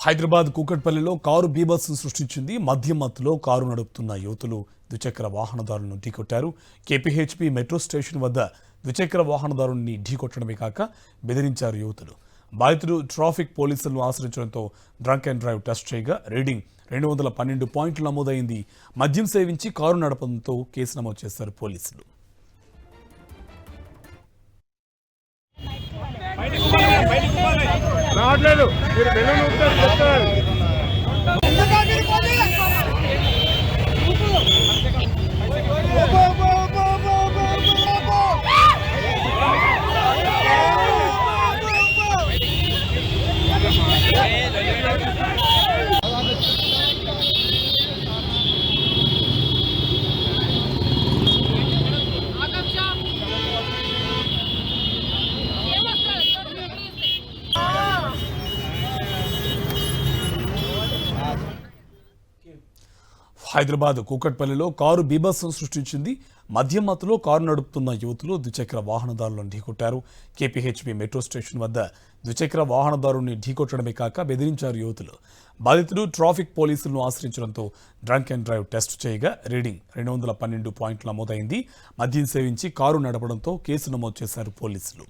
హైదరాబాద్ కూకట్పల్లిలో కారు బీభత్సం సృష్టించింది. మద్యం మత్తులో కారు నడుపుతున్న యువతులు ద్విచక్ర వాహనదారులను ఢీకొట్టారు. కేపీహెచ్పీ మెట్రో స్టేషన్ వద్ద ద్విచక్ర వాహనదారుని ఢీకొట్టడమే కాక బెదిరించారు యువతులు. బాధితుడు ట్రాఫిక్ పోలీసులను ఆశ్రయించడంతో డ్రంక్ అండ్ డ్రైవ్ టెస్ట్ చేయగా రీడింగ్ 212 పాయింట్లు నమోదైంది. మద్యం సేవించి కారు నడపడంతో కేసు నమోదు చేశారు పోలీసులు. రావట్లేదు మీరు బెలూన్ ఊపుతారు చెప్తారు. హైదరాబాద్ కూకట్పల్లిలో కారు బీభత్సం సృష్టించింది. మద్యం మత్తులో కారు నడుపుతున్న యువతులు ద్విచక్ర వాహనదారులను ఢీకొట్టారు. కేపీహెచ్పీ మెట్రో స్టేషన్ వద్ద ద్విచక్ర వాహనదారుని ఢీకొట్టడమే కాక బెదిరించారు యువతులు. బాధితుడు ట్రాఫిక్ పోలీసులను ఆశ్రయించడంతో డ్రంక్ అండ్ డ్రైవ్ టెస్ట్ చేయగా రీడింగ్ 212 పాయింట్లు నమోదైంది. మద్యం సేవించి కారు నడపడంతో కేసు నమోదు చేశారు పోలీసులు.